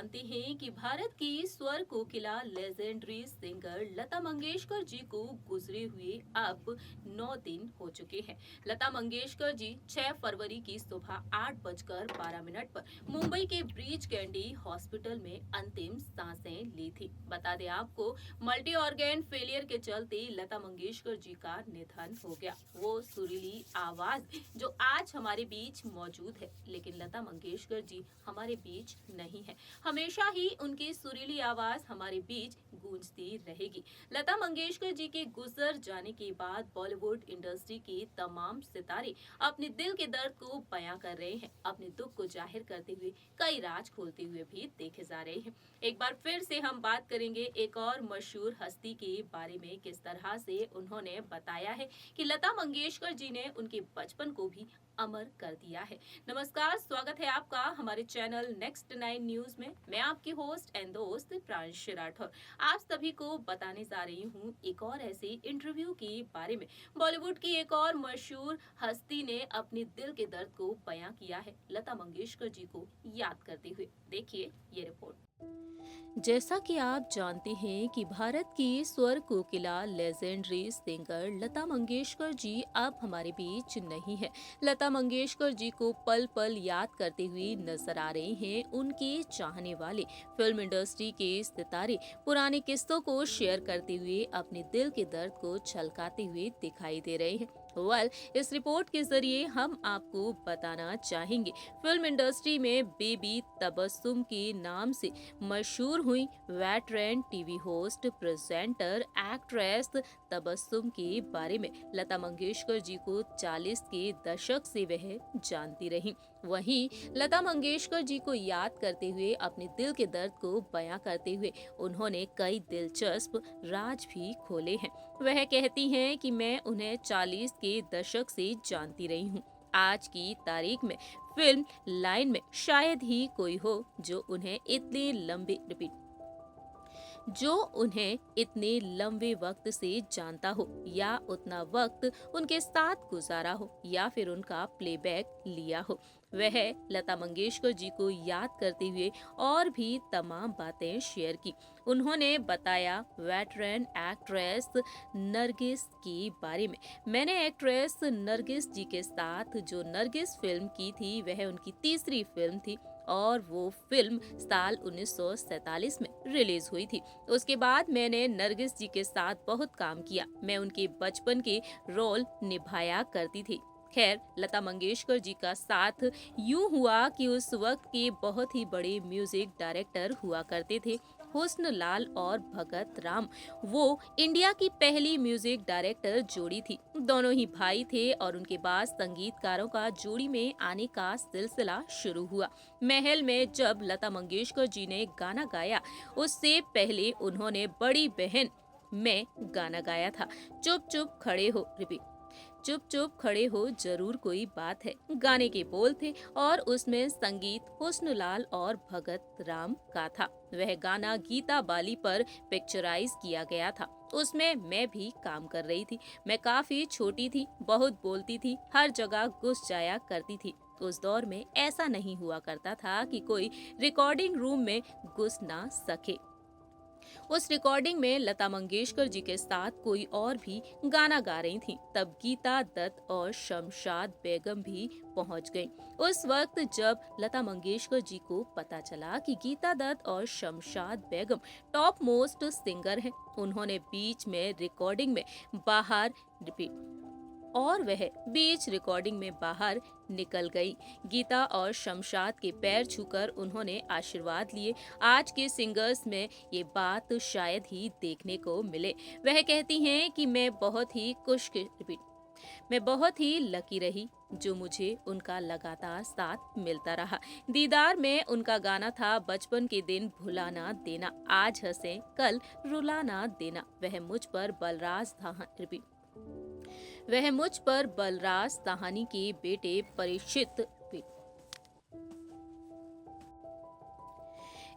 जानते हैं कि भारत की स्वर कोकिला लेजेंडरी सिंगर लता मंगेशकर जी को गुजरे हुए अब 9 दिन हो चुके हैं। लता मंगेशकर जी 6 फरवरी की सुबह 8:12 पर मुंबई के ब्रीच कैंडी हॉस्पिटल में अंतिम सांसें ली थी। बता दें आपको, मल्टी ऑर्गेन फेलियर के चलते लता मंगेशकर जी का निधन हो गया। वो सुरीली आवाज जो आज हमारे बीच मौजूद है, लेकिन लता मंगेशकर जी हमारे बीच नहीं है। हमेशा ही उनकी सुरीली आवाज हमारे बीच गूंजती रहेगी। लता मंगेशकर जी के गुजर जाने के बाद बॉलीवुड इंडस्ट्री के तमाम सितारे अपने दिल के दर्द को बयां कर रहे हैं। अपने दुख को जाहिर करते हुए कई राज खोलते हुए भी देखे जा रहे हैं। एक बार फिर से हम बात करेंगे एक और मशहूर हस्ती के बारे में, किस तरह से उन्होंने बताया है कि लता मंगेशकर जी ने उनके बचपन को भी अमर कर दिया है। नमस्कार, स्वागत है आपका हमारे चैनल नेक्स्ट 9 न्यूज में। मैं आपकी होस्ट एंड दोस्त प्रांशु राठौर आप सभी को बताने जा रही हूँ एक और ऐसे इंटरव्यू के बारे में। बॉलीवुड की एक और मशहूर हस्ती ने अपने दिल के दर्द को बयां किया है, लता मंगेशकर जी को याद करते हुए। देखिए ये रिपोर्ट। जैसा कि आप जानते हैं कि भारत की स्वर कोकिला लेजेंडरी सिंगर लता मंगेशकर जी अब हमारे बीच नहीं है। लता मंगेशकर जी को पल पल याद करते हुए नजर आ रहे हैं उनके चाहने वाले। फिल्म इंडस्ट्री के सितारे पुरानी किस्सों को शेयर करते हुए अपने दिल के दर्द को छलकाते हुए दिखाई दे रहे हैं। इस रिपोर्ट के जरिए हम आपको बताना चाहेंगे, फिल्म इंडस्ट्री में बेबी तबस्सुम के नाम से मशहूर हुई veteran TV host, presenter, actress Tabassum के बारे में। लता मंगेशकर जी को 40 के दशक से वह जानती रही। वहीं लता मंगेशकर जी को याद करते हुए अपने दिल के दर्द को बयां करते हुए उन्होंने कई दिलचस्प राज भी खोले हैं। वह कहती हैं कि मैं उन्हें 40 के दशक से जानती रही हूँ। आज की तारीख में फिल्म लाइन में शायद ही कोई हो जो उन्हें इतने लंबे वक्त से जानता हो, या उतना वक्त उनके साथ गुजारा हो, या फिर उनका प्लेबैक लिया हो। वह लता मंगेशकर जी को याद करते हुए और भी तमाम बातें शेयर की। उन्होंने बताया वेटरन एक्ट्रेस नरगिस के बारे में। मैंने एक्ट्रेस नरगिस जी के साथ जो नरगिस फिल्म की थी, वह उनकी तीसरी फिल्म थी और वो फिल्म साल 1947 में रिलीज हुई थी। उसके बाद मैंने नरगिस जी के साथ बहुत काम किया। मैं उनके बचपन के रोल निभाया करती थी। खैर, लता मंगेशकर जी का साथ यूं हुआ कि उस वक्त के बहुत ही बड़े म्यूजिक डायरेक्टर हुआ करते थे हुस्न लाल और भगत राम। वो इंडिया की पहली म्यूजिक डायरेक्टर जोड़ी थी। दोनों ही भाई थे और उनके बाद संगीतकारों का जोड़ी में आने का सिलसिला शुरू हुआ। महल में जब लता मंगेशकर जी ने गाना गाया, उससे पहले उन्होंने बड़ी बहन में गाना गाया था। चुप चुप खड़े हो, रिपीट, चुप चुप खड़े हो जरूर कोई बात है, गाने के बोल थे और उसमें संगीत हुस्नलाल और भगत राम का था। वह गाना गीता बाली पर पिक्चराइज किया गया था। उसमें मैं भी काम कर रही थी। मैं काफी छोटी थी, बहुत बोलती थी, हर जगह घुस जाया करती थी। उस दौर में ऐसा नहीं हुआ करता था कि कोई रिकॉर्डिंग रूम में घुस ना सके। उस रिकॉर्डिंग में लता मंगेशकर जी के साथ कोई और भी गाना गा रही थी। तब गीता दत्त और शमशाद बेगम भी पहुंच गईं। उस वक्त जब लता मंगेशकर जी को पता चला कि गीता दत्त और Shamshad Begum top most singer हैं, उन्होंने बीच में रिकॉर्डिंग में बाहर रिपीट और वह बीच रिकॉर्डिंग में बाहर निकल गई। गीता और शमशाद के पैर छूकर उन्होंने आशीर्वाद लिए। आज के सिंगर्स में ये बात शायद ही देखने को मिले। वह कहती हैं कि मैं बहुत ही लकी रही जो मुझे उनका लगातार साथ मिलता रहा। दीदार में उनका गाना था बचपन के दिन भुला ना देना, आज हंसे कल रुला ना देना। वह मुझ पर बलराज साहनी के बेटे परीक्षित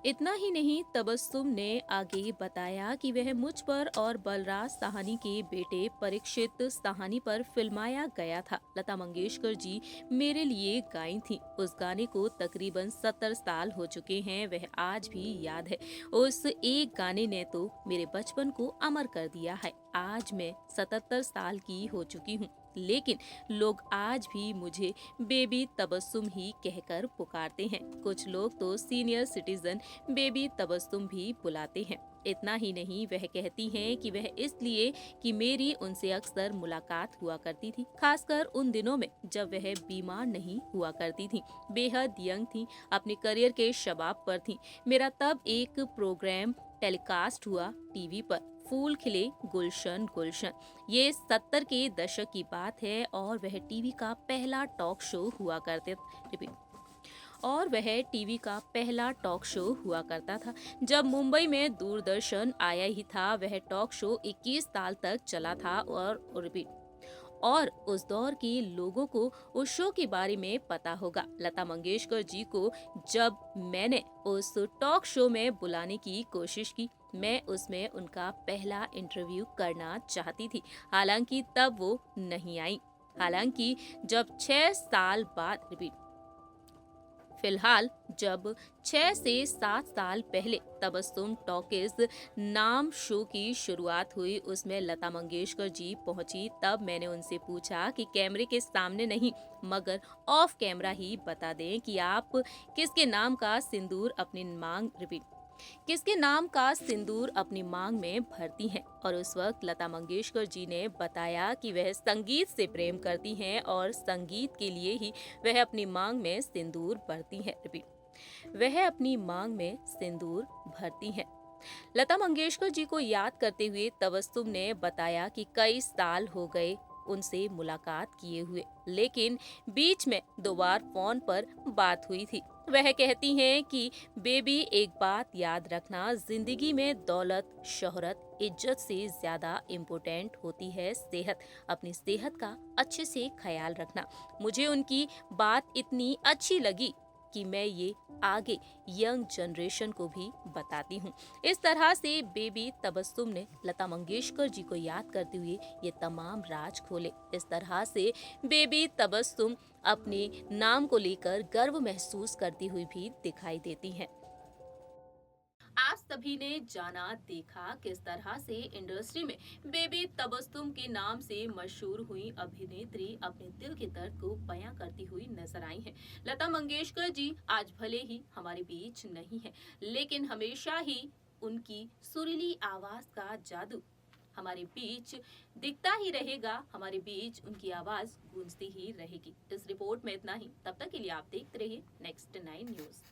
इतना ही नहीं, तबस्सुम ने आगे बताया कि वह मुझ पर और बलराज साहनी के बेटे परीक्षित साहनी पर फिल्माया गया था। लता मंगेशकर जी मेरे लिए गाई थी। उस गाने को तकरीबन 70 साल हो चुके हैं, वह आज भी याद है। उस एक गाने ने तो मेरे बचपन को अमर कर दिया है। आज मैं 77 साल की हो चुकी हूँ, लेकिन लोग आज भी मुझे बेबी तबस्सुम ही कहकर पुकारते हैं। कुछ लोग तो सीनियर सिटीजन बेबी तबस्सुम भी बुलाते हैं। इतना ही नहीं, वह कहती हैं कि वह इसलिए कि मेरी उनसे अक्सर मुलाकात हुआ करती थी, खासकर उन दिनों में जब वह बीमार नहीं हुआ करती थी, बेहद यंग थी, अपने करियर के शबाब पर थी। मेरा तब एक प्रोग्राम टेलीकास्ट हुआ टीवी पर, फूल खिले गुलशन गुलशन। ये 70 के दशक की बात है और वह टीवी का पहला टॉक शो हुआ करते रिपीट और वह टीवी का पहला टॉक शो हुआ करता था जब मुंबई में दूरदर्शन आया ही था। वह टॉक शो 21 साल तक चला था और उस दौर के लोगों को उस शो के बारे में पता होगा। लता मंगेशकर जी को जब मैंने उस टॉक शो में बुलाने की कोशिश की, मैं उसमें उनका पहला इंटरव्यू करना चाहती थी, हालांकि तब वो नहीं आई। हालांकि जब 6 साल बाद फिलहाल जब 6 से 7 साल पहले तबस्सुम टॉकीज नाम शो की शुरुआत हुई, उसमें लता मंगेशकर जी पहुंची, तब मैंने उनसे पूछा कि कैमरे के सामने नहीं मगर ऑफ कैमरा ही बता दें कि आप किसके नाम का सिंदूर अपनी मांग में भरती हैं। और उस वक्त लता मंगेशकर जी ने बताया कि वह संगीत से प्रेम करती हैं और संगीत के लिए ही वह अपनी मांग में सिंदूर भरती हैं। वह अपनी मांग में सिंदूर भरती हैं। लता मंगेशकर जी को याद करते हुए तबस्सुम ने बताया कि कई साल हो गए उनसे मुलाकात किए हुए, लेकिन बीच में 2 बार फोन पर बात हुई थी। वह कहती हैं कि बेबी, एक बात याद रखना, जिंदगी में दौलत, शोहरत, इज्जत से ज्यादा इम्पोर्टेंट होती है सेहत। अपनी सेहत का अच्छे से ख्याल रखना। मुझे उनकी बात इतनी अच्छी लगी कि मैं ये आगे यंग जनरेशन को भी बताती हूँ। इस तरह से बेबी तबस्सुम ने लता मंगेशकर जी को याद करते हुए ये तमाम राज खोले। इस तरह से बेबी तबस्सुम अपने नाम को लेकर गर्व महसूस करती हुई भी दिखाई देती हैं। आप सभी ने जाना देखा किस तरह से इंडस्ट्री में बेबी तबस्सुम के नाम से मशहूर हुई अभिनेत्री अपने दिल के दर्द को बयां करती हुई नजर आई हैं। लता मंगेशकर जी आज भले ही हमारे बीच नहीं है, लेकिन हमेशा ही उनकी सुरीली आवाज का जादू हमारे बीच दिखता ही रहेगा, हमारे बीच उनकी आवाज गूंजती ही रहेगी। इस रिपोर्ट में इतना ही। तब तक के लिए आप देखते रहिए नेक्स्ट 9 न्यूज।